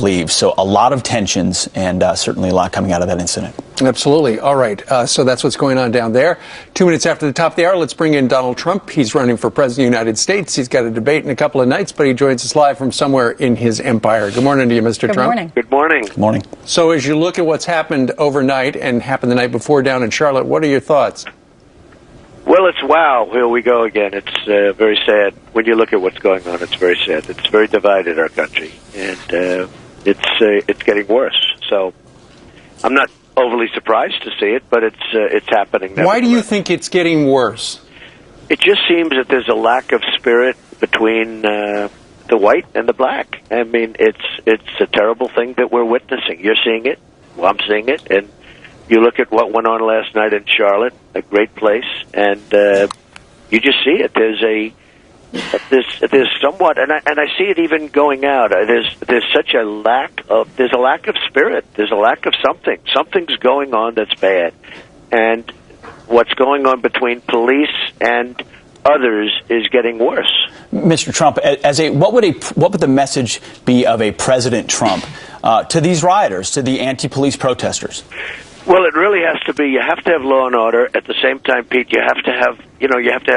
leaves. So a lot of tensions and certainly a lot coming out of that incident. Absolutely. All right. So that's what's going on down there. 2 minutes after the top of the hour, let's bring in Donald Trump. He's running for president of the United States. He's got a debate in a couple of nights, but he joins us live from somewhere in his empire. Good morning to you, Mr. Trump. Good morning. Good morning. Good morning. So as you look at what's happened overnight and happened the night before down in Charlotte, what are your thoughts? Well, it's wow. Here we go again. It's very sad. When you look at what's going on, it's very sad. It's very divided, our country, and it's getting worse. So I'm not overly surprised to see it, but it's happening. Why do you think it's getting worse? It just seems that there's a lack of spirit between the white and the black. I mean, it's a terrible thing that we're witnessing. You're seeing it. Well, I'm seeing it, and you look at what went on last night in Charlotte, a great place, and you just see it. There's somewhat, and I see it even going out. There's such a lack of spirit. There's a lack of something. Something's going on that's bad, and what's going on between police and others is getting worse. Mr. Trump, what would the message be of a President Trump to these rioters, to the anti-police protesters? Well, it really has to be. You have to have law and order. At the same time, Pete, you have to have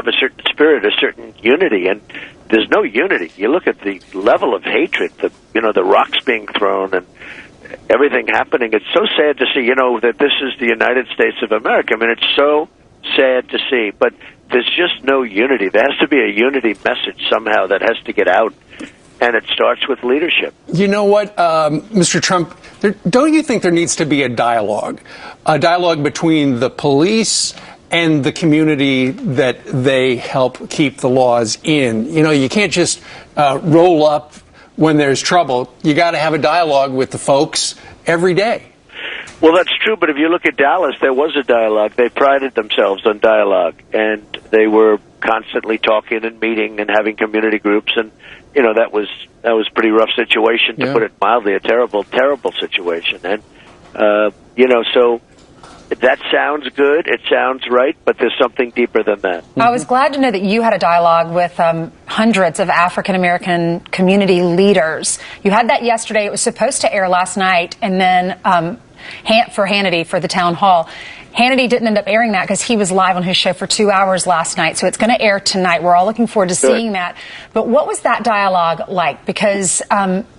a certain spirit, a certain unity, and there's no unity. You look at the level of hatred, the rocks being thrown and everything happening. It's so sad to see, that this is the United States of America. I mean, it's so sad to see, but there's just no unity. There has to be a unity message somehow that has to get out. And it starts with leadership. You know what, Mr. Trump, don't you think there needs to be a dialogue between the police and the community that they help keep the laws in? You can't just roll up when there's trouble. You got to have a dialogue with the folks every day. Well, that's true, but if you look at Dallas, there was a dialogue. They prided themselves on dialogue, and they were constantly talking and meeting and having community groups, and that was a pretty rough situation, to put it mildly, a terrible, terrible situation. And so that sounds good, it sounds right, but there's something deeper than that. I was glad to know that you had a dialogue with hundreds of African-American community leaders. You had that yesterday. It was supposed to air last night, and then for Hannity for the town hall. Hannity didn't end up airing that because he was live on his show for 2 hours last night. So it's going to air tonight. We're all looking forward to seeing that. But what was that dialogue like? Because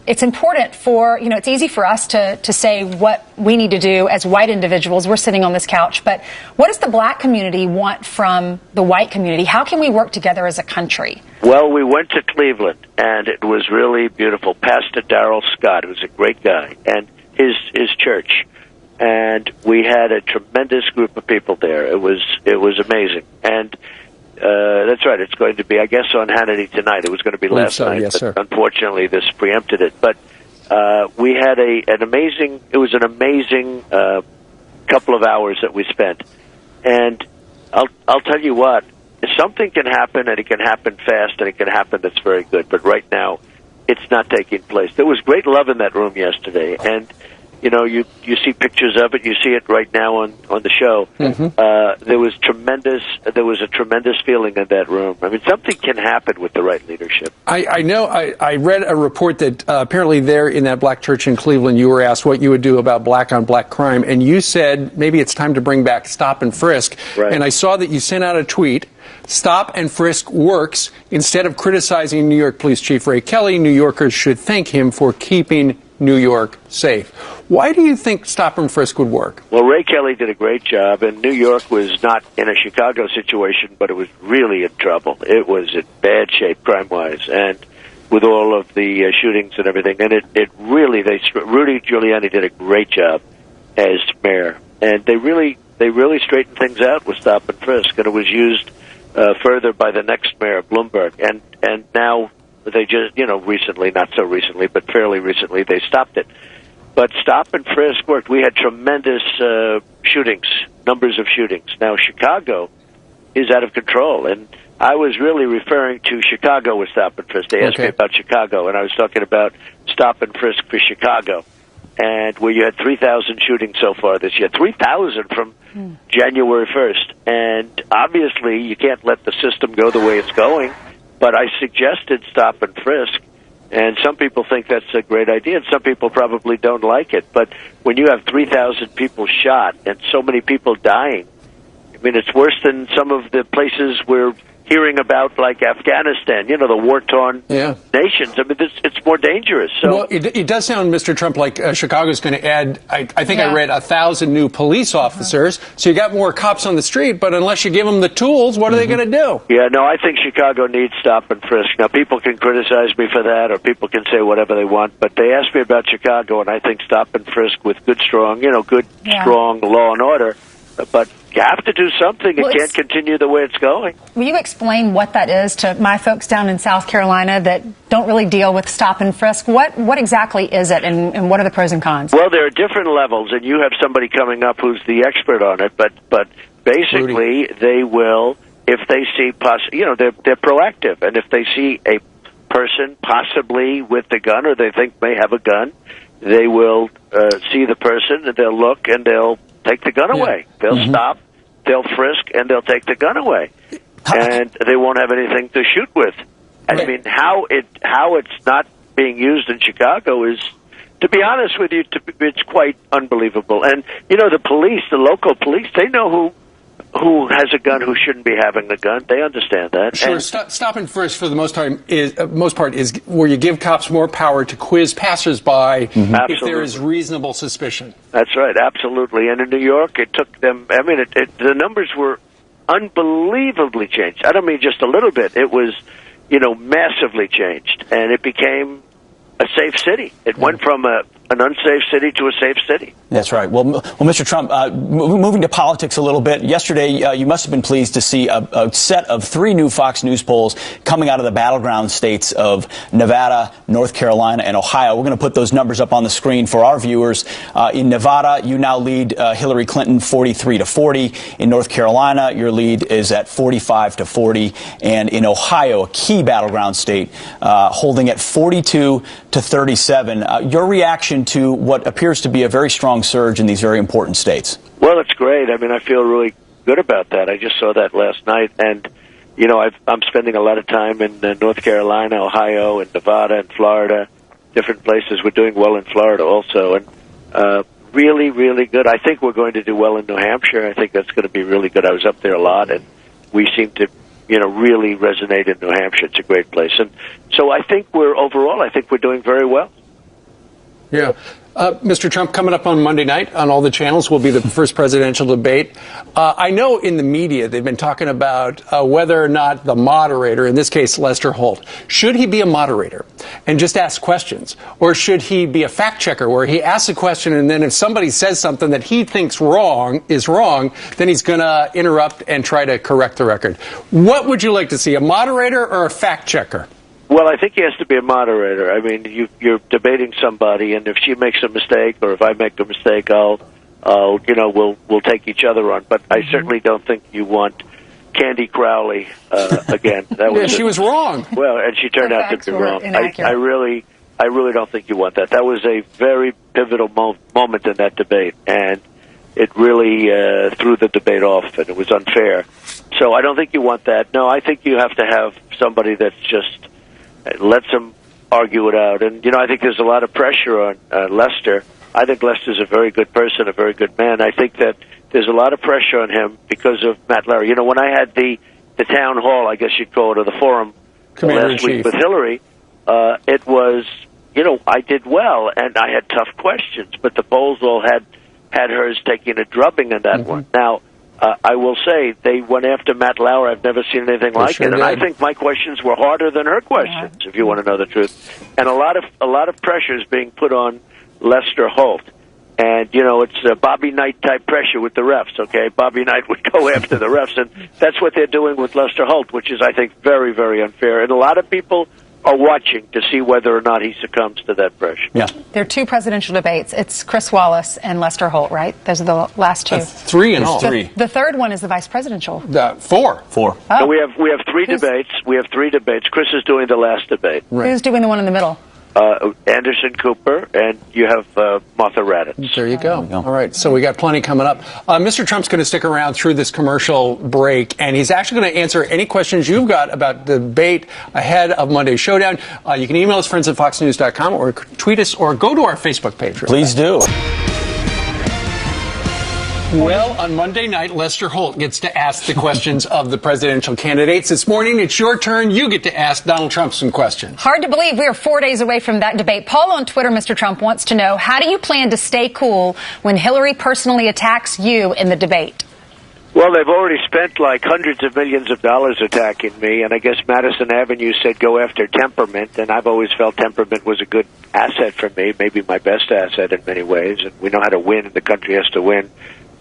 it's important it's easy for us to say what we need to do as white individuals. We're sitting on this couch. But what does the black community want from the white community? How can we work together as a country? Well, we went to Cleveland, and it was really beautiful. Pastor Darrell Scott, who's a great guy, and his church. And we had a tremendous group of people there. It was amazing. And that's right. It's going to be, I guess, on Hannity tonight. It was going to be last night. Yes, sir. Unfortunately, this preempted it. But we had an amazing couple of hours that we spent. And I'll tell you what, something can happen, and it can happen fast, and it can happen that's very good. But right now, it's not taking place. There was great love in that room yesterday, and you see pictures of it. You see it right now on the show. Mm-hmm. There was a tremendous feeling in that room. I mean, something can happen with the right leadership. I know. I read a report that apparently there in that black church in Cleveland, you were asked what you would do about black on black crime, and you said maybe it's time to bring back stop and frisk. Right. And I saw that you sent out a tweet. Stop and frisk works. Instead of criticizing New York Police Chief Ray Kelly, New Yorkers should thank him for keeping New York safe. Why do you think stop and frisk would work? Well, Ray Kelly did a great job, and New York was not in a Chicago situation, but it was really in trouble. It was in bad shape crime-wise, and with all of the shootings and everything. And Rudy Giuliani did a great job as mayor, and they really straightened things out with stop and frisk, and it was used further by the next mayor, Bloomberg, and now they just, recently, not so recently, but fairly recently, they stopped it. But stop and frisk worked. We had tremendous numbers of shootings. Now, Chicago is out of control, and I was really referring to Chicago with stop and frisk. They asked me about Chicago, and I was talking about stop and frisk for Chicago, and where you had 3,000 shootings so far this year, 3,000 from January 1st. And obviously, you can't let the system go the way it's going. But I suggested stop and frisk And some people think that's a great idea, and some people probably don't like it. But when you have 3,000 people shot and so many people dying, I mean, it's worse than some of the places we're hearing about, like Afghanistan, you know, the war-torn nations. I mean, it's more dangerous. So, well, it does sound, Mr. Trump, like Chicago's going to add, I think I read 1,000 new police officers. So you got more cops on the street, but unless you give them the tools, what are they going to do? Yeah, no, I think Chicago needs stop and frisk. Now, people can criticize me for that, or people can say whatever they want, but they asked me about Chicago, and I think stop and frisk with good, strong law and order. But you have to do something. It can't continue the way it's going. Will you explain what that is to my folks down in South Carolina that don't really deal with stop and frisk? What exactly is it, and what are the pros and cons? Well, there are different levels, and you have somebody coming up who's the expert on it. But basically, they will, if they see they're proactive, and if they see a person possibly with the gun, or they think may have a gun, they will see the person, and they'll look, and they'll take the gun away. They'll stop, they'll frisk, and they'll take the gun away. And they won't have anything to shoot with. I mean, how it's not being used in Chicago is, to be honest with you, it's quite unbelievable. And, you know, the police, the local police, they know who has a gun, who shouldn't be having the gun. They understand that. Sure. Stop and frisk, for the most part, is where you give cops more power to quiz passersby if there is reasonable suspicion. That's right, absolutely. And in New York, it took them, I mean, the numbers were unbelievably changed. I don't mean just a little bit. It was, massively changed. And it became a safe city. It went from an unsafe city to a safe city. That's right. Well, Mr. Trump, moving to politics a little bit, yesterday you must have been pleased to see a set of 3 new Fox News polls coming out of the battleground states of Nevada, North Carolina, and Ohio. We're going to put those numbers up on the screen for our viewers. In Nevada, you now lead Hillary Clinton 43-40. In North Carolina, your lead is at 45-40. And in Ohio, a key battleground state, holding at 42-37. Your reaction to what appears to be a very strong surge in these very important states? Well, it's great. I mean, I feel really good about that. I just saw that last night. And, I'm spending a lot of time in North Carolina, Ohio, and Nevada, and Florida, different places. We're doing well in Florida also. And really, really good. I think we're going to do well in New Hampshire. I think that's going to be really good. I was up there a lot, and we seem to really resonate in New Hampshire. It's a great place. And so I think we're doing very well. Yeah. Mr. Trump, coming up on Monday night on all the channels will be the first presidential debate. I know in the media they've been talking about whether or not the moderator, in this case Lester Holt, should he be a moderator and just ask questions? Or should he be a fact checker where he asks a question and then if somebody says something that he thinks is wrong, then he's going to interrupt and try to correct the record? What would you like to see, a moderator or a fact checker? Well, I think he has to be a moderator. I mean, you're debating somebody, and if she makes a mistake or if I make a mistake, we'll take each other on. But I certainly don't think you want Candy Crowley again. She was wrong. Well, and she turned out to be wrong. I really don't think you want that. That was a very pivotal moment in that debate, and it really threw the debate off, and it was unfair. So I don't think you want that. No, I think you have to have somebody that's just lets them argue it out. And, I think there's a lot of pressure on Lester. I think Lester's a very good person, a very good man. I think that there's a lot of pressure on him because of Matt Lauer. When I had the town hall, I guess you'd call it, or the forum last week with Hillary, it was, I did well, and I had tough questions, but the polls all had hers taking a drubbing in that one. Now, I will say they went after Matt Lauer. I've never seen anything like it, and I think my questions were harder than her questions, if you want to know the truth. And a lot of pressure is being put on Lester Holt, and it's a Bobby Knight type pressure with the refs. Okay, Bobby Knight would go after the refs, and that's what they're doing with Lester Holt, which is, I think, very, very unfair. And a lot of people are watching to see whether or not he succumbs to that pressure. Yeah. There are 2 presidential debates. It's Chris Wallace and Lester Holt, right? Those are the last 2. 3 in all. The third one is the vice presidential. 4. Oh. So we have 3 debates. We have 3 debates. Chris is doing the last debate. Right. Who's doing the one in the middle? Anderson Cooper, and you have Martha Raddatz. There you go. All right, so we got plenty coming up. Mr. Trump's going to stick around through this commercial break, and he's actually going to answer any questions you've got about the debate ahead of Monday's showdown. You can email us, friends at foxnews.com, or tweet us, or go to our Facebook page. Please do. Well, on Monday night, Lester Holt gets to ask the questions of the presidential candidates. This morning, it's your turn. You get to ask Donald Trump some questions. Hard to believe we are 4 days away from that debate. Paul on Twitter, Mr. Trump, wants to know, how do you plan to stay cool when Hillary personally attacks you in the debate? Well, they've already spent like hundreds of millions of dollars attacking me, and I guess Madison Avenue said go after temperament, and I've always felt temperament was a good asset for me, maybe my best asset in many ways, and we know how to win, and the country has to win.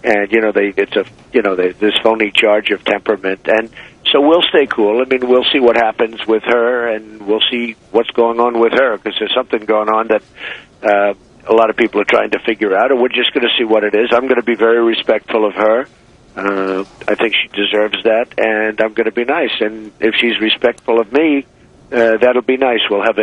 And, this phony charge of temperament. And so we'll stay cool. I mean, we'll see what happens with her, and we'll see what's going on with her, because there's something going on that a lot of people are trying to figure out, and we're just going to see what it is. I'm going to be very respectful of her. I think she deserves that, and I'm going to be nice. And if she's respectful of me, that'll be nice. We'll have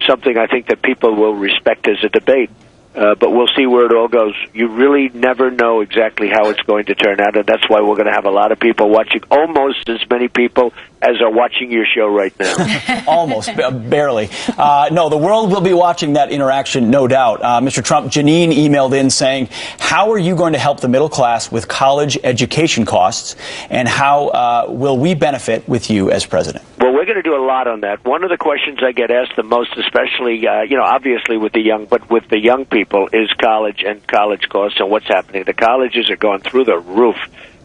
something I think that people will respect as a debate. But we'll see where it all goes. You really never know exactly how it's going to turn out, and that's why we're going to have a lot of people watching, almost as many people as are watching your show right now. Almost, barely. No, the world will be watching that interaction, no doubt. Mr. Trump, Janine emailed in saying, how are you going to help the middle class with college education costs, and how will we benefit with you as president? Well, we're going to do a lot on that. One of the questions I get asked the most, especially, obviously with the young people, is college and college costs and what's happening. The colleges are going through the roof.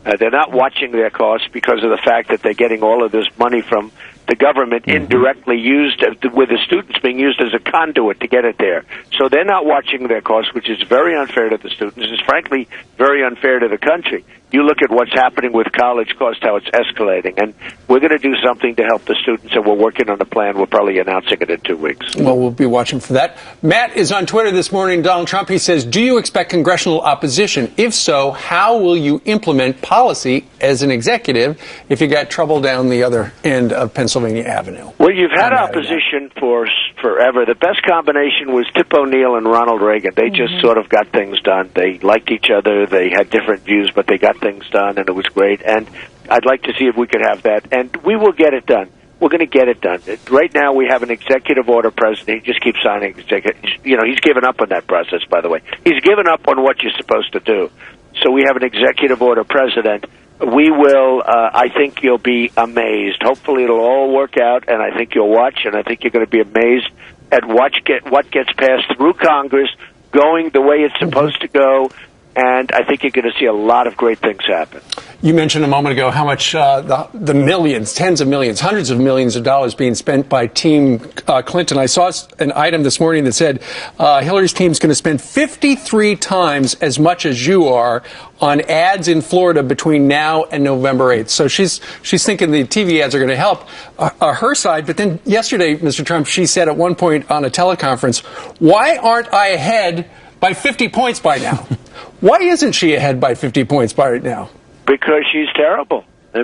They're not watching their costs because of the fact that they're getting all of this money from the government indirectly used, with the students being used as a conduit to get it there. So they're not watching their costs, which is very unfair to the students. It's frankly very unfair to the country. You look at what's happening with college costs, how it's escalating, and we're going to do something to help the students, and we're working on a plan. We're probably announcing it in 2 weeks. Well, we'll be watching for that. Matt is on Twitter this morning. Donald Trump, he says, do you expect congressional opposition? If so, how will you implement policy as an executive if you got trouble down the other end of Pennsylvania Avenue? Well, you've had opposition for forever. The best combination was Tip O'Neill and Ronald Reagan. They just sort of got things done. They liked each other. They had different views, but they got things done, and it was great. And I'd like to see if we could have that, and we will get it done. We're going to get it done. Right now, we have an executive order president. He just keeps signing. He's given up on that process, by the way. He's given up on what you're supposed to do. So we have an executive order president. We will, I think you'll be amazed. Hopefully it'll all work out, and I think you'll watch, and I think you're going to be amazed at what gets passed through Congress, going the way it's supposed to go, and I think you're going to see a lot of great things happen. You mentioned a moment ago how much the millions, tens of millions, hundreds of millions of dollars being spent by Team Clinton. I saw an item this morning that said Hillary's team's going to spend 53 times as much as you are on ads in Florida between now and November 8th. So she's thinking the TV ads are going to help her side. But then yesterday, Mr. Trump, she said at one point on a teleconference, why aren't I ahead by 50 points by now? Why isn't she ahead by 50 points by right now? Because she's terrible. I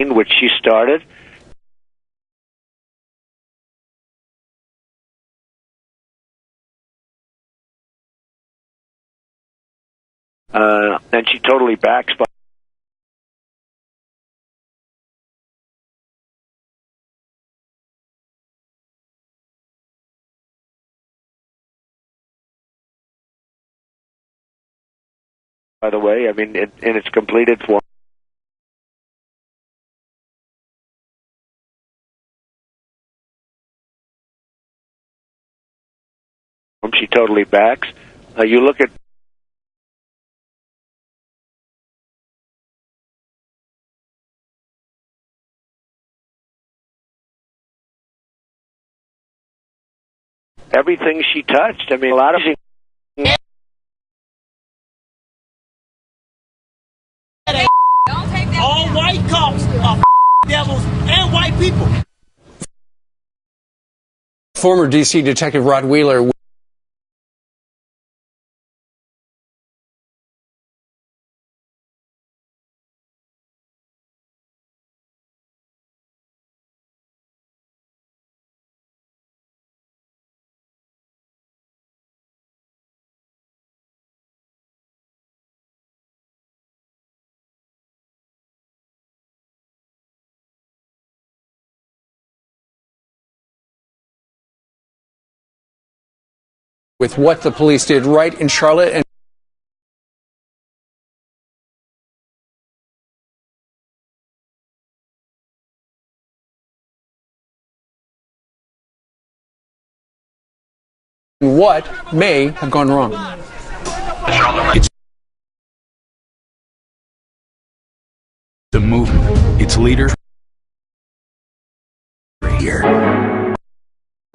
mean, which she started. And she totally backs by the way. I mean, in its completed form. She totally backs. You look at everything she touched. I mean, a lot of all white cops are devils and white people. Former D.C. Detective Rod Wheeler. With what the police did right in Charlotte and what may have gone wrong. It's the movement, its leaders here.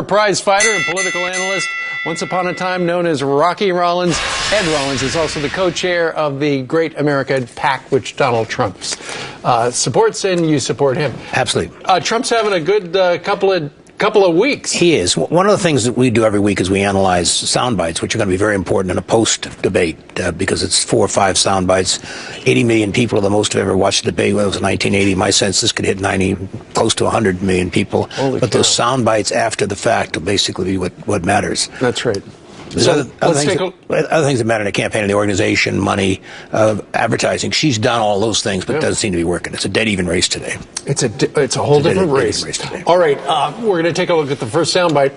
Prize fighter and political analyst, once upon a time known as Rocky Rollins. Ed Rollins is also the co-chair of the Great America PAC, which Donald Trump supports, and you support him. Absolutely. Trump's having a good couple of weeks. He is. One of the things that we do every week is we analyze sound bites, which are going to be very important in a post-debate because it's 4 or 5 sound bites. 80 million people are the most have ever watched the debate. When it was 1980, my census could hit 90, close to 100 million people. Holy but cow. those sound bites after the fact will basically be what matters. That's right. There's So other let's take other things that matter in a campaign, the organization, money, advertising. She's done all those things, but doesn't seem to be working. It's a dead even race today. It's a whole different race. All right, we're going to take a look at the first soundbite.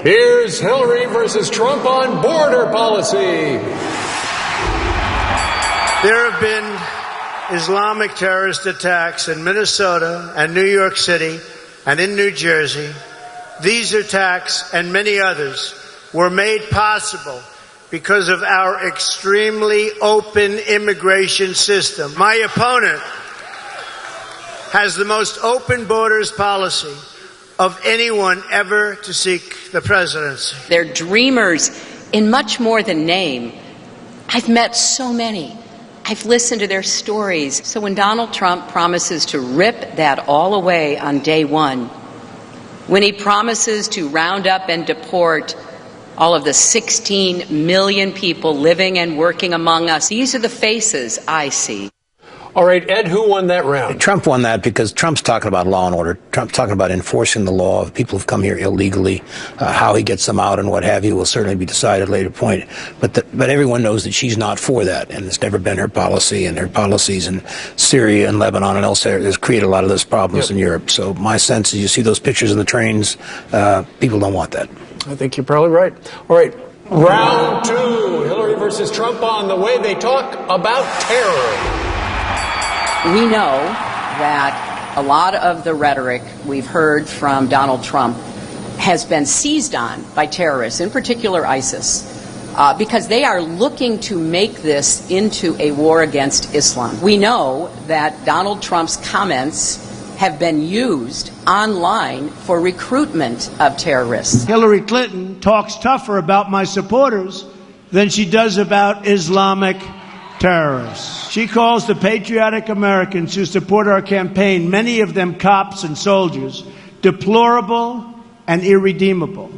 Here's Hillary versus Trump on border policy. There have been Islamic terrorist attacks in Minnesota and New York City and in New Jersey. These attacks and many others were made possible because of our extremely open immigration system. My opponent has the most open borders policy of anyone ever to seek the presidency. They're dreamers in much more than name. I've met so many. I've listened to their stories. So when Donald Trump promises to rip that all away on day one, when he promises to round up and deport all of the 16 million people living and working among us, these are the faces I see. All right, Ed, who won that round? Trump won that because Trump's talking about law and order. Trump's talking about enforcing the law of people who've come here illegally. How he gets them out and what have you will certainly be decided at a later point. But everyone knows that she's not for that, and it's never been her policy. And her policies in Syria and Lebanon and elsewhere has created a lot of those problems in Europe. So my sense is you see those pictures in the trains, people don't want that. I think you're probably right. All right, round 2, Hillary versus Trump on the way they talk about terror. We know that a lot of the rhetoric we've heard from Donald Trump has been seized on by terrorists, in particular ISIS, because they are looking to make this into a war against Islam. We know that Donald Trump's comments have been used online for recruitment of terrorists. Hillary Clinton talks tougher about my supporters than she does about Islamic terrorists. She calls the patriotic Americans who support our campaign, many of them cops and soldiers, deplorable and irredeemable.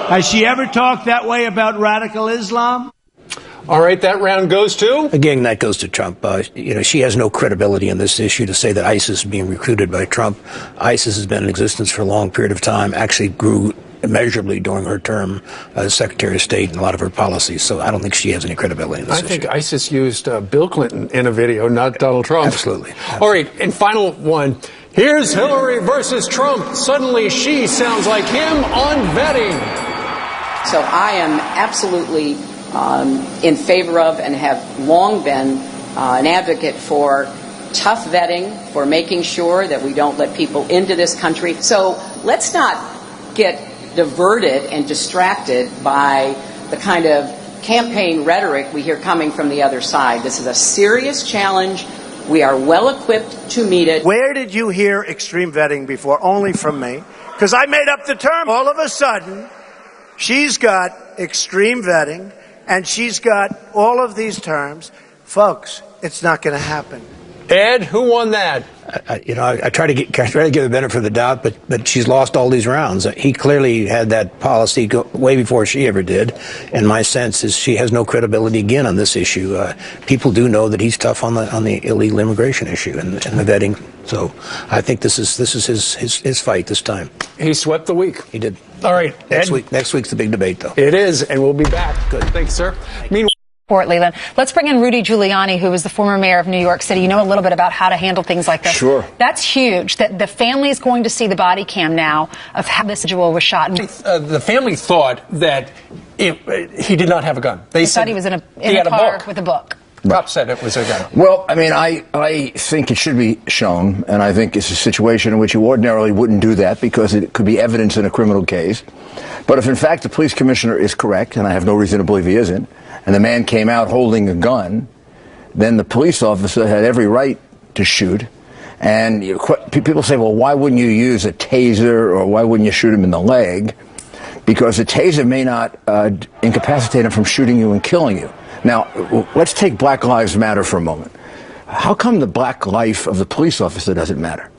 Has she ever talked that way about radical Islam? All right, that round goes to? Again, that goes to Trump. She has no credibility in this issue to say that ISIS is being recruited by Trump. ISIS has been in existence for a long period of time, actually grew immeasurably during her term as Secretary of State and a lot of her policies. So I don't think she has any credibility in this issue. I think ISIS used Bill Clinton in a video, not Donald Trump. Absolutely. All right, and final one. Here's Hillary versus Trump. Suddenly she sounds like him on vetting. So I am absolutely in favor of and have long been an advocate for tough vetting, for making sure that we don't let people into this country. So let's not get diverted and distracted by the kind of campaign rhetoric we hear coming from the other side. This is a serious challenge. We are well equipped to meet it. Where did you hear extreme vetting before? Only from me. Because I made up the term. All of a sudden, she's got extreme vetting, and she's got all of these terms. Folks, it's not going to happen. Ed, who won that? I try to give the benefit of the doubt, but she's lost all these rounds. He clearly had that policy way before she ever did, and my sense is she has no credibility again on this issue. People do know that he's tough on the illegal immigration issue and the vetting. So I think this is his fight this time. He swept the week. He did. All right, Next week's the big debate, though. It is, and we'll be back. Good. Thanks, sir. Meanwhile. Fort Leland. Let's bring in Rudy Giuliani, who was the former mayor of New York City. You know a little bit about how to handle things like this. Sure. That's huge, that the family is going to see the body cam now of how this individual was shot. The family thought that he did not have a gun. They said thought he was in a car with a book. Cop said it was a gun. Well, I mean, I think it should be shown, and I think it's a situation in which you ordinarily wouldn't do that because it could be evidence in a criminal case. But if, in fact, the police commissioner is correct, and I have no reason to believe he isn't, and the man came out holding a gun, then the police officer had every right to shoot. And people say, well, why wouldn't you use a taser, or why wouldn't you shoot him in the leg? Because a taser may not incapacitate him from shooting you and killing you. Now, let's take Black Lives Matter for a moment. How come the black life of the police officer doesn't matter?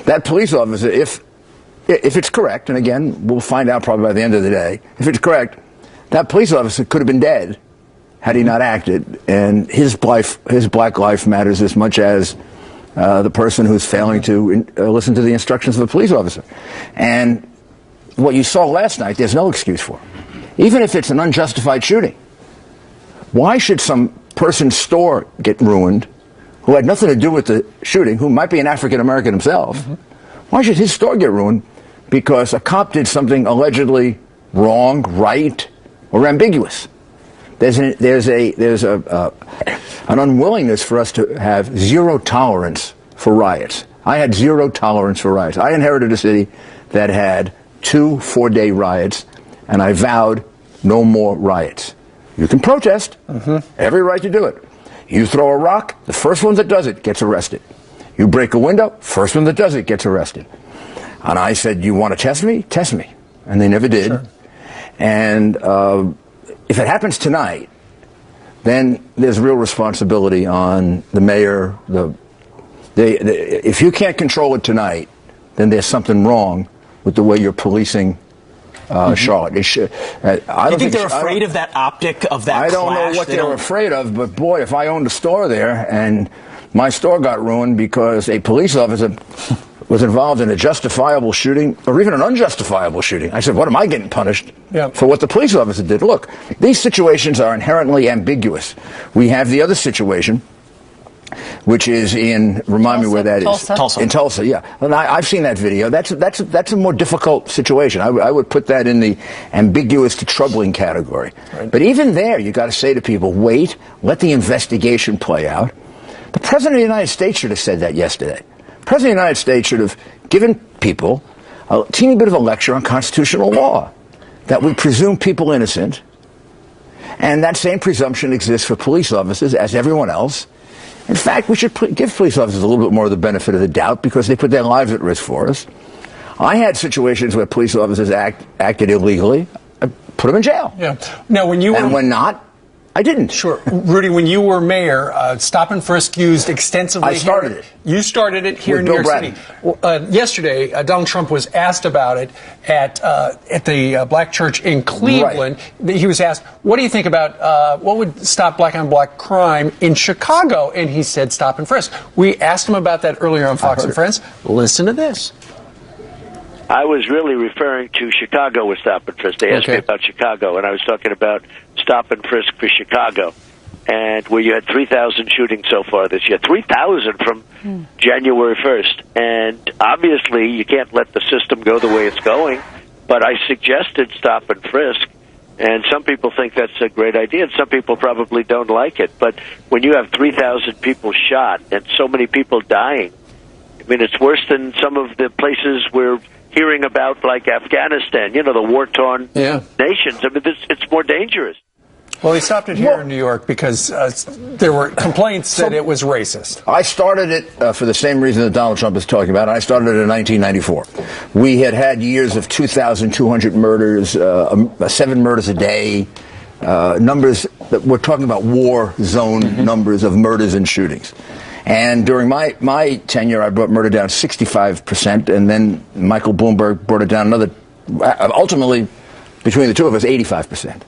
That police officer, if it's correct, and again, we'll find out probably by the end of the day, if it's correct, that police officer could have been dead had he not acted, and his black life matters as much as the person who's failing to listen to the instructions of the police officer. And what you saw last night, there's no excuse for. Even if it's an unjustified shooting. Why should some person's store get ruined who had nothing to do with the shooting, who might be an African-American himself? Why should his store get ruined because a cop did something allegedly wrong, right, or ambiguous? There's an unwillingness for us to have zero tolerance for riots. I had zero tolerance for riots. I inherited a city that had 2 4-day riots, and I vowed no more riots. You can protest, every right to do it. You throw a rock, the first one that does it gets arrested. You break a window, first one that does it gets arrested. And I said, you want to test me? Test me. And they never did. Sure. And if it happens tonight, then there's real responsibility on the mayor. If you can't control it tonight, then there's something wrong with the way you're policing Charlotte. I don't think they're afraid of that optic, of that I don't clash. know what they're afraid of, but boy, if I owned a store there and my store got ruined because a police officer was involved in a justifiable shooting or even an unjustifiable shooting, I said, what am I getting punished for what the police officer did? Look, these situations are inherently ambiguous. We have the other situation, which is in, remind me where that is. Tulsa. In Tulsa, yeah. And I've seen that video. That's a more difficult situation. I would put that in the ambiguous to troubling category. Right. But even there, you got to say to people, wait, let the investigation play out. The President of the United States should have said that yesterday. The President of the United States should have given people a teeny bit of a lecture on constitutional law, that we presume people innocent, and that same presumption exists for police officers as everyone else. In fact, we should give police officers a little bit more of the benefit of the doubt because they put their lives at risk for us. I had situations where police officers acted illegally. I put them in jail. Yeah. Now, when you and when not, I didn't. Sure. Rudy, when you were mayor, stop and frisk used extensively. I started it. You started it here in New York City. Yesterday, Donald Trump was asked about it at the black church in Cleveland. Right. He was asked, what do you think about what would stop black-on-black crime in Chicago? And he said stop and frisk. We asked him about that earlier on Fox and Friends. Listen to this. I was really referring to Chicago with stop and frisk. They asked me about Chicago, and I was talking about stop and frisk for Chicago, and where you had 3,000 shootings so far this year, 3,000 from January 1st. And obviously, you can't let the system go the way it's going, but I suggested stop and frisk, and some people think that's a great idea, and some people probably don't like it. But when you have 3,000 people shot and so many people dying, I mean, it's worse than some of the places we're hearing about, like Afghanistan, the war-torn nations. I mean, it's more dangerous. Well, he stopped it here in New York because there were complaints that it was racist. I started it for the same reason that Donald Trump is talking about. I started it in 1994. We had years of 2,200 murders, 7 murders a day, numbers that we're talking about war zone numbers of murders and shootings. And during my tenure, I brought murder down 65%, and then Michael Bloomberg brought it down another, ultimately, between the two of us, 85%.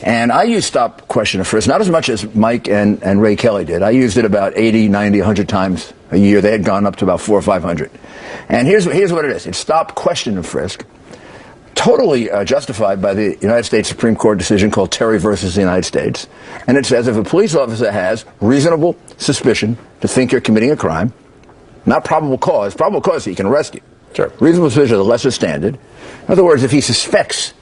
And I used stop, question, and frisk, not as much as Mike and Ray Kelly did. I used it about 80, 90, 100 times a year. They had gone up to about 400 or 500. And here's what it is. It's stop, question, and frisk, totally justified by the United States Supreme Court decision called Terry versus the United States. And it says if a police officer has reasonable suspicion to think you're committing a crime, not probable cause he can arrest you. Sure. Reasonable suspicion is a lesser standard. In other words, if he suspects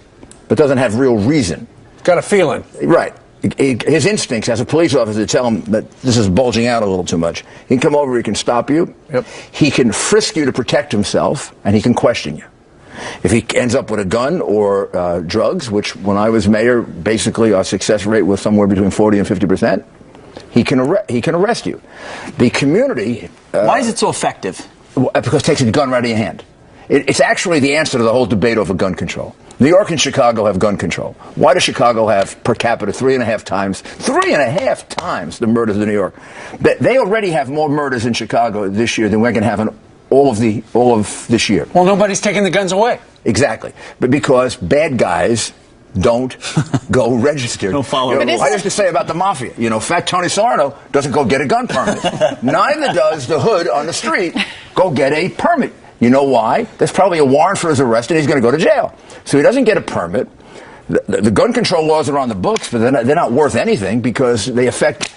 but doesn't have real reason. Got a feeling. Right. His instincts as a police officer tell him that this is bulging out a little too much. He can come over, he can stop you. Yep. He can frisk you to protect himself, and he can question you. If he ends up with a gun or drugs, which when I was mayor, basically our success rate was somewhere between 40 and 50%, he can arrest you. The community... Why is it so effective? Because it takes a gun right out of your hand. It's actually the answer to the whole debate over gun control. New York and Chicago have gun control. Why does Chicago have per capita 3.5 times the murders of New York? They already have more murders in Chicago this year than we're going to have in all of this year. Well, nobody's taking the guns away. Exactly. But because bad guys don't go registered. Don't follow. I used to say about the mafia, Fat Tony Sarno doesn't go get a gun permit. Neither does the hood on the street go get a permit. You know why? There's probably a warrant for his arrest and he's going to go to jail. So he doesn't get a permit. The gun control laws are on the books, but they're not worth anything because they affect...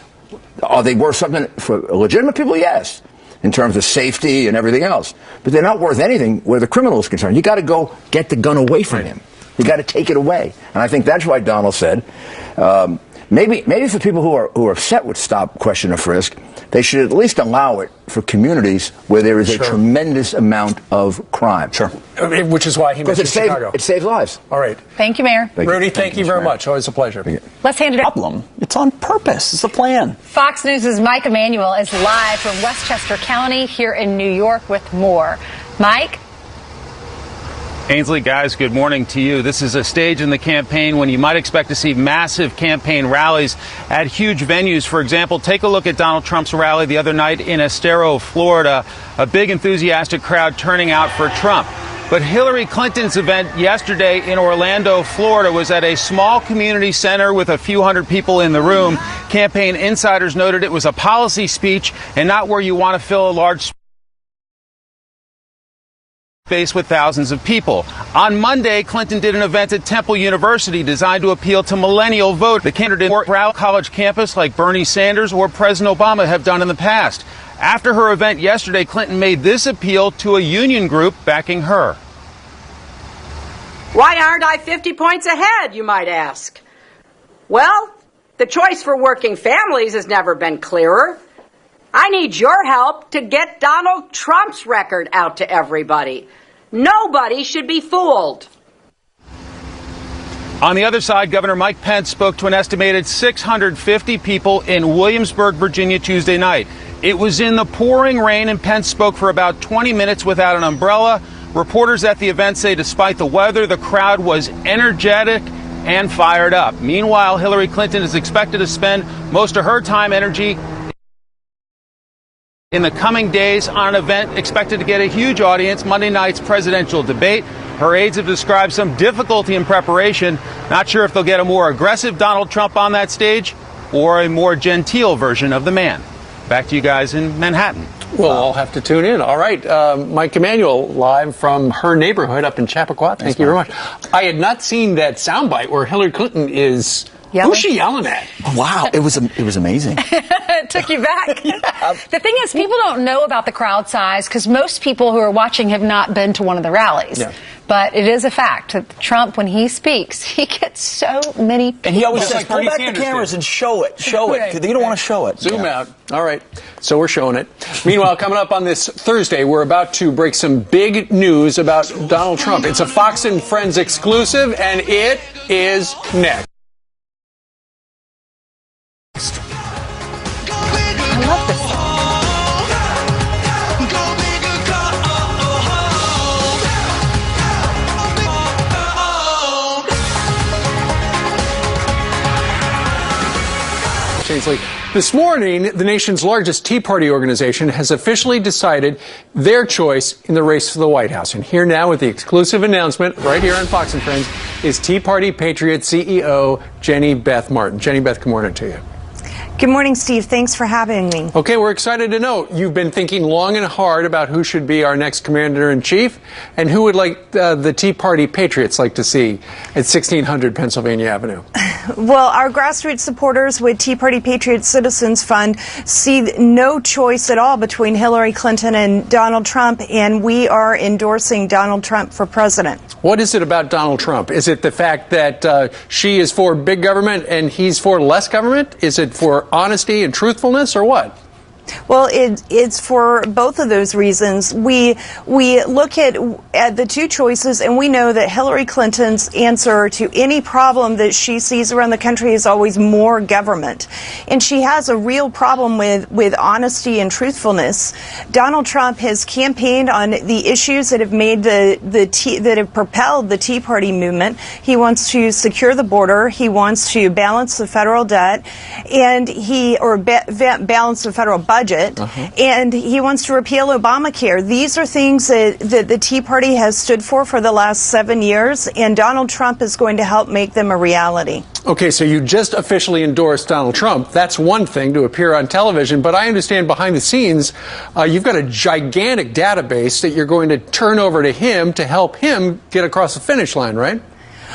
Are they worth something for legitimate people? Yes, in terms of safety and everything else. But they're not worth anything where the criminal is concerned. You got to go get the gun away from him. You got to take it away. And I think that's why Donald said, maybe for people who are upset with stop, question, or frisk, they should at least allow it for communities where there is a tremendous amount of crime. Sure. Which is why he mentioned Chicago. It saves lives. All right. Thank you, Mayor. Rudy, thank you very much. Always a pleasure. Let's hand it over. Problem. It's on purpose. It's a plan. Fox News' Mike Emanuel is live from Westchester County here in New York with more. Mike? Ainsley, guys, good morning to you. This is a stage in the campaign when you might expect to see massive campaign rallies at huge venues. For example, take a look at Donald Trump's rally the other night in Estero, Florida. A big enthusiastic crowd turning out for Trump. But Hillary Clinton's event yesterday in Orlando, Florida, was at a small community center with a few hundred people in the room. Campaign insiders noted it was a policy speech and not where you want to fill a large space with thousands of people. On Monday, Clinton did an event at Temple University designed to appeal to millennial voters. The candidate for Broward College campus like Bernie Sanders or President Obama have done in the past. After her event yesterday, Clinton made this appeal to a union group backing her. Why aren't I 50 points ahead, you might ask? Well, the choice for working families has never been clearer. I need your help to get Donald Trump's record out to everybody. Nobody should be fooled. On the other side, Governor Mike Pence spoke to an estimated 650 people in Williamsburg, Virginia, Tuesday night. It was in the pouring rain, and Pence spoke for about 20 minutes without an umbrella. Reporters at the event say despite the weather, the crowd was energetic and fired up. Meanwhile, Hillary Clinton is expected to spend most of her time, energy in the coming days on an event expected to get a huge audience, Monday night's presidential debate. Her aides have described some difficulty in preparation. Not sure if they'll get a more aggressive Donald Trump on that stage or a more genteel version of the man. Back to you guys in Manhattan. We'll all have to tune in. All right. Mike Emanuel live from her neighborhood up in Chappaqua. Thank you very much. I had not seen that soundbite where Hillary Clinton is... Yelling? Who's she yelling at? Wow, it was amazing. It took you back. The thing is, people don't know about the crowd size because most people who are watching have not been to one of the rallies. Yeah. But it is a fact that Trump, when he speaks, he gets so many people. And he always says, pull back the cameras and show it. Show it. You don't want to show it. Zoom out. All right. So we're showing it. Meanwhile, coming up on this Thursday, we're about to break some big news about Donald Trump. It's a Fox and Friends exclusive, and it is next. Ainsley. This morning, the nation's largest Tea Party organization has officially decided their choice in the race for the White House. And here now with the exclusive announcement right here on Fox and Friends is Tea Party Patriot CEO Jenny Beth Martin. Jenny Beth, good morning to you. Good morning, Steve. Thanks for having me. Okay, we're excited to know you've been thinking long and hard about who should be our next commander-in-chief and who would the Tea Party Patriots like to see at 1600 Pennsylvania Avenue. Well, our grassroots supporters with Tea Party Patriot Citizens Fund see no choice at all between Hillary Clinton and Donald Trump, and we are endorsing Donald Trump for president. What is it about Donald Trump? Is it the fact that she is for big government and he's for less government? Is it for honesty and truthfulness, or what? Well, it's for both of those reasons. We look at the two choices, and we know that Hillary Clinton's answer to any problem that she sees around the country is always more government. And she has a real problem with honesty and truthfulness. Donald Trump has campaigned on the issues that have made that have propelled the Tea Party movement. He wants to secure the border. He wants to balance the federal debt, and balance the federal budget. And he wants to repeal Obamacare. These are things that the Tea Party has stood for the last 7 years, and Donald Trump is going to help make them a reality. Okay, so you just officially endorsed Donald Trump. That's one thing to appear on television, but I understand behind the scenes you've got a gigantic database that you're going to turn over to him to help him get across the finish line, right?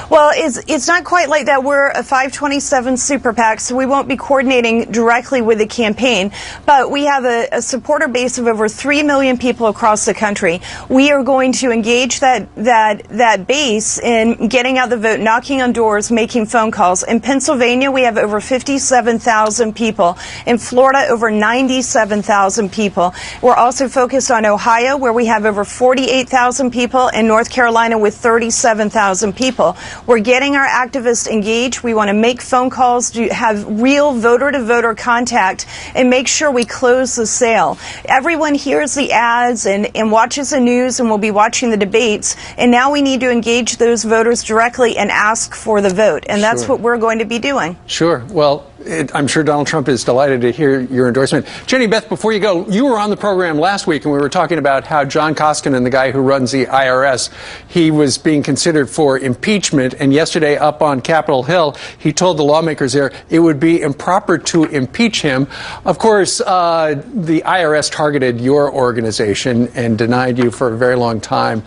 Well, it's not quite like that. We're a 527 super PAC, so we won't be coordinating directly with the campaign. But we have a supporter base of over 3 million people across the country. We are going to engage that base in getting out the vote, knocking on doors, making phone calls. In Pennsylvania, we have over 57,000 people. In Florida, over 97,000 people. We're also focused on Ohio, where we have over 48,000 people, and North Carolina with 37,000 people. We're getting our activists engaged. We want to make phone calls, to have real voter-to-voter contact, and make sure we close the sale. Everyone hears the ads and watches the news and will be watching the debates, and now we need to engage those voters directly and ask for the vote, and that's what we're going to be doing. Sure. Well, I'm sure Donald Trump is delighted to hear your endorsement. Jenny Beth, before you go, you were on the program last week, and we were talking about how John Koskinen, the guy who runs the IRS, he was being considered for impeachment, and yesterday up on Capitol Hill, he told the lawmakers there it would be improper to impeach him. Of course, the IRS targeted your organization and denied you for a very long time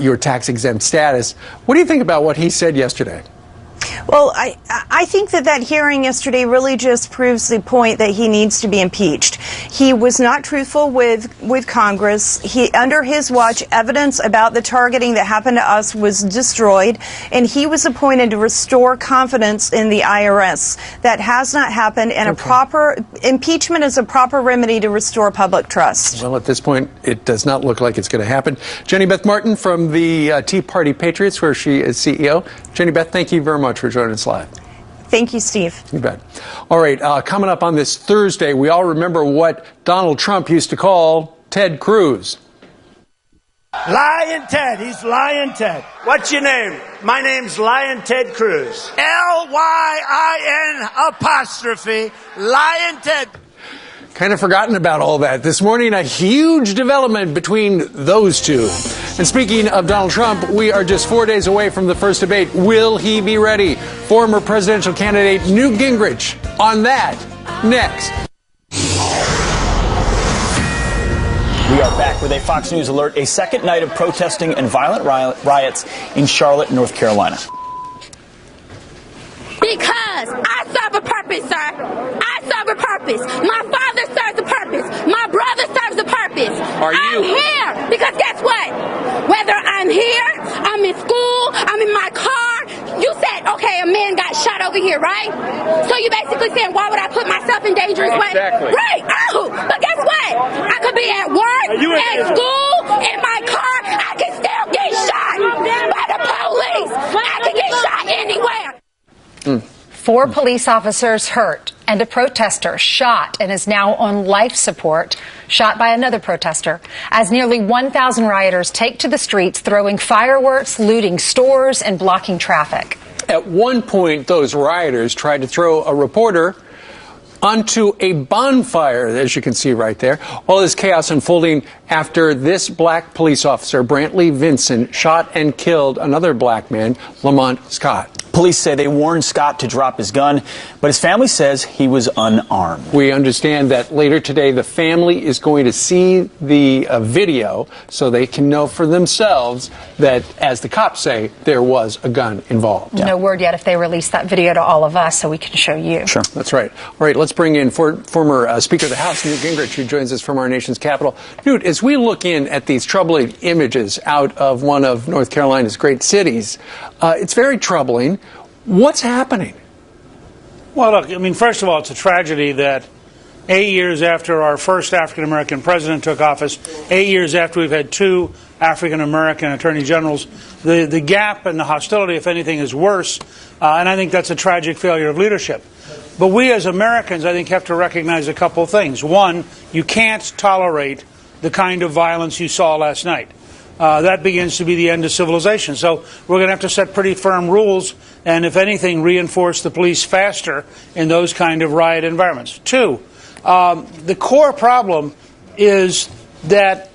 your tax-exempt status. What do you think about what he said yesterday? Well, I think that hearing yesterday really just proves the point that he needs to be impeached. He was not truthful with Congress. Under his watch, evidence about the targeting that happened to us was destroyed, and he was appointed to restore confidence in the IRS. That has not happened, and a proper impeachment is a proper remedy to restore public trust. Well, at this point, it does not look like it's going to happen. Jenny Beth Martin from the Tea Party Patriots, where she is CEO. Jenny Beth, thank you very much for joining us live. Thank you, Steve. You bet. All right, coming up on this Thursday, we all remember what Donald Trump used to call Ted Cruz. Lion Ted. He's Lion Ted. What's your name? My name's Lion Ted Cruz. L-Y-I-N apostrophe Lion Ted. Kind of forgotten about all that. This morning, a huge development between those two. And speaking of Donald Trump, we are just 4 days away from the first debate. Will he be ready? Former presidential candidate Newt Gingrich. On that, next. We are back with a Fox News alert. A second night of protesting and violent riots in Charlotte, North Carolina. Because I serve a purpose, sir. I serve a purpose. My father serves a purpose. My brother serves a purpose. I'm here because guess what? Whether I'm here, I'm in school, I'm in my car. You said, okay, a man got shot over here, right? So you basically saying, why would I put myself in dangerous way? Exactly. Right. Oh, but guess what? I could be at work, at school, in my car. I can still get shot by the police. I can get shot anywhere. 4 police officers hurt and a protester shot and is now on life support, shot by another protester, as nearly 1,000 rioters take to the streets throwing fireworks, looting stores, and blocking traffic. At one point, those rioters tried to throw a reporter onto a bonfire, as you can see right there. All this chaos unfolding after this black police officer, Brantley Vincent, shot and killed another black man, Lamont Scott. Police say they warned Scott to drop his gun, but his family says he was unarmed. We understand that later today the family is going to see the video so they can know for themselves that, as the cops say, there was a gun involved. No word yet if they release that video to all of us so we can show you. Sure. That's right. All right, let's bring in former Speaker of the House, Newt Gingrich, who joins us from our nation's capital. Newt, as we look in at these troubling images out of one of North Carolina's great cities, it's very troubling. What's happening? Well, look, I mean, first of all, it's a tragedy that 8 years after our first African-American president took office, 8 years after we've had 2 African-American attorney generals, the gap and the hostility, if anything, is worse. And I think that's a tragic failure of leadership. But we as Americans, I think, have to recognize a couple of things. One, you can't tolerate the kind of violence you saw last night. That begins to be the end of civilization. So we're going to have to set pretty firm rules and, if anything, reinforce the police faster in those kind of riot environments. 2, the core problem is that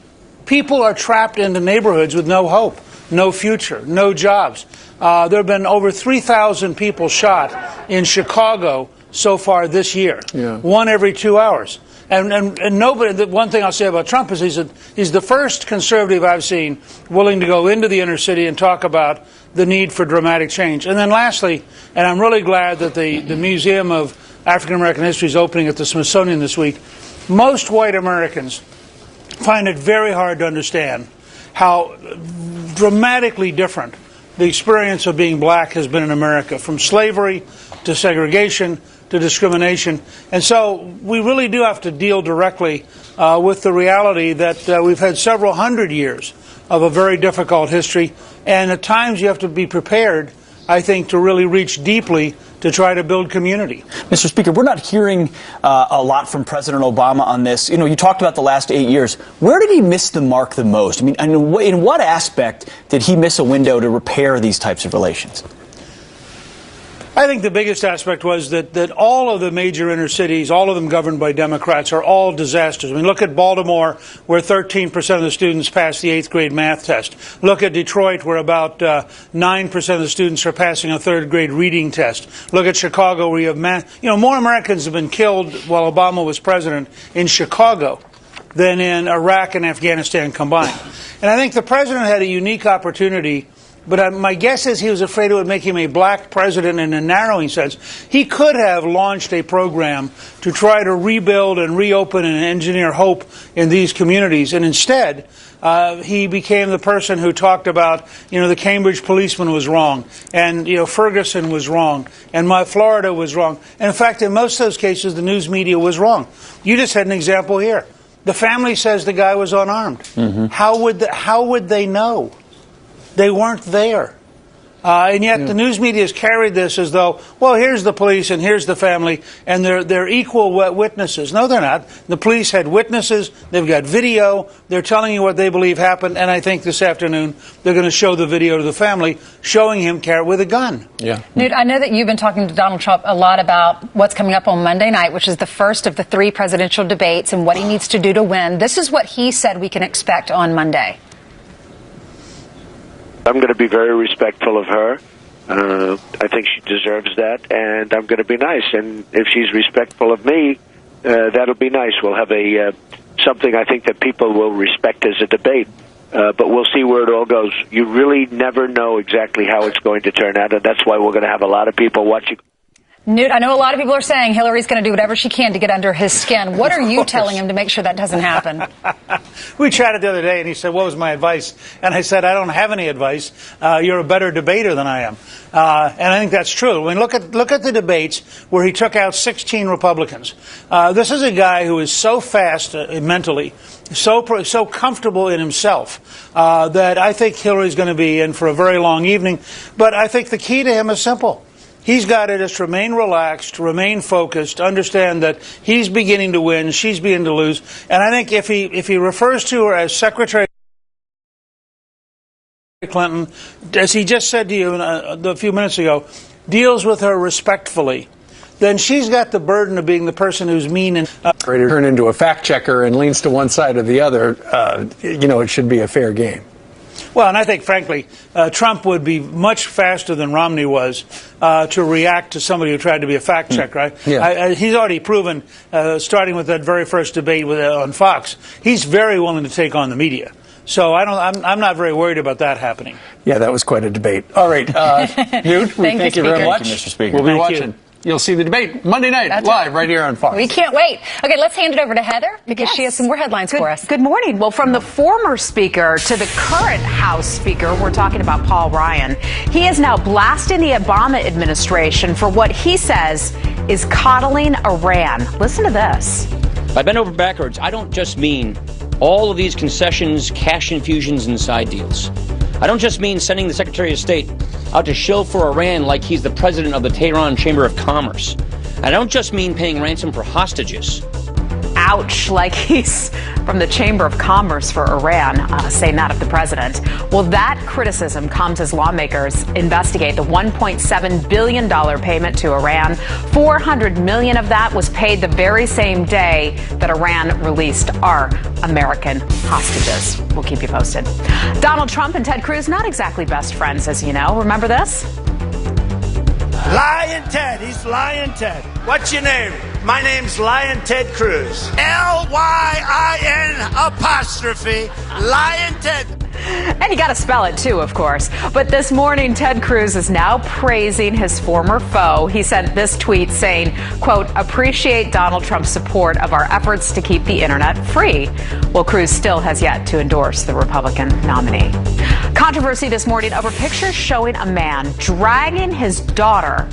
people are trapped into neighborhoods with no hope, no future, no jobs. There have been over 3,000 people shot in Chicago so far this year, 1 every 2 hours. And nobody. The one thing I'll say about Trump is he's the first conservative I've seen willing to go into the inner city and talk about the need for dramatic change. And then lastly, and I'm really glad that the Museum of African American History is opening at the Smithsonian this week. Most white Americans find it very hard to understand how dramatically different the experience of being black has been in America, from slavery to segregation to discrimination. And so we really do have to deal directly with the reality that we've had several hundred years of a very difficult history, and at times you have to be prepared, I think, to really reach deeply to try to build community. Mr. Speaker, we're not hearing a lot from President Obama on this. You know, you talked about the last 8 years. Where did he miss the mark the most? I mean, in what aspect did he miss a window to repair these types of relations? I think the biggest aspect was that all of the major inner cities, all of them governed by Democrats, are all disasters. I mean, look at Baltimore, where 13% of the students pass the 8th grade math test. Look at Detroit, where about 9% of the students are passing a 3rd grade reading test. Look at Chicago, where you have more Americans have been killed while Obama was president in Chicago than in Iraq and Afghanistan combined. And I think the president had a unique opportunity. But my guess is he was afraid it would make him a black president in a narrowing sense. He could have launched a program to try to rebuild and reopen and engineer hope in these communities. And instead, he became the person who talked about, the Cambridge policeman was wrong, and, Ferguson was wrong, and my Florida was wrong. And in fact, in most of those cases, the news media was wrong. You just had an example here. The family says the guy was unarmed. Mm-hmm. How would they know? They weren't there. And yet the news media has carried this as though, well, here's the police and here's the family, and they're equal witnesses. No, they're not. The police had witnesses. They've got video. They're telling you what they believe happened. And I think this afternoon they're going to show the video to the family, showing him with a gun. Yeah. Newt, I know that you've been talking to Donald Trump a lot about what's coming up on Monday night, which is the first of the 3 presidential debates, and what he needs to do to win. This is what he said we can expect on Monday. I'm going to be very respectful of her. I think she deserves that, and I'm going to be nice. And if she's respectful of me, that'll be nice. We'll have something I think that people will respect as a debate. But we'll see where it all goes. You really never know exactly how it's going to turn out, and that's why we're going to have a lot of people watching. Newt, I know a lot of people are saying Hillary's going to do whatever she can to get under his skin. What are you telling him to make sure that doesn't happen? We chatted the other day, and he said, what was my advice? And I said, I don't have any advice. You're a better debater than I am. And I think that's true. I mean, look at the debates where he took out 16 Republicans. This is a guy who is so fast mentally, so comfortable in himself, that I think Hillary's going to be in for a very long evening. But I think the key to him is simple. He's got to just remain relaxed, remain focused, understand that he's beginning to win, she's beginning to lose. And I think if he refers to her as Secretary Clinton, as he just said to you a few minutes ago, deals with her respectfully, then she's got the burden of being the person who's mean and Turn into a fact checker and leans to one side or the other. It should be a fair game. Well, and I think, frankly, Trump would be much faster than Romney was to react to somebody who tried to be a fact checker. Right? Yeah. He's already proven, starting with that very first debate on Fox, he's very willing to take on the media. So I'm not very worried about that happening. Yeah, that was quite a debate. All right, Newt, thank you very much. Thank you, Mr. Speaker. We'll be Thank watching. you. You'll see the debate Monday night live right here on Fox. We can't wait. Okay, let's hand it over to Heather because she has some more headlines for us. Good morning. Well, from the former speaker to the current House Speaker, we're talking about Paul Ryan. He is now blasting the Obama administration for what he says is coddling Iran. Listen to this. By bend over backwards, I don't just mean all of these concessions, cash infusions, and side deals. I don't just mean sending the Secretary of State out to shill for Iran like he's the president of the Tehran Chamber of Commerce. I don't just mean paying ransom for hostages. Ouch, like he's from the Chamber of Commerce for Iran, saying that of the president. Well, that criticism comes as lawmakers investigate the $1.7 billion payment to Iran. $400 million of that was paid the very same day that Iran released our American hostages. We'll keep you posted. Donald Trump and Ted Cruz, not exactly best friends, as you know. Remember this? Lion Ted. He's Lion Ted. What's your name? My name's Lion Ted Cruz. L-Y-I-N apostrophe. Lion Ted. And you got to spell it, too, of course. But this morning, Ted Cruz is now praising his former foe. He sent this tweet saying, quote, appreciate Donald Trump's support of our efforts to keep the internet free. Well, Cruz still has yet to endorse the Republican nominee. Controversy this morning over pictures showing a man dragging his daughter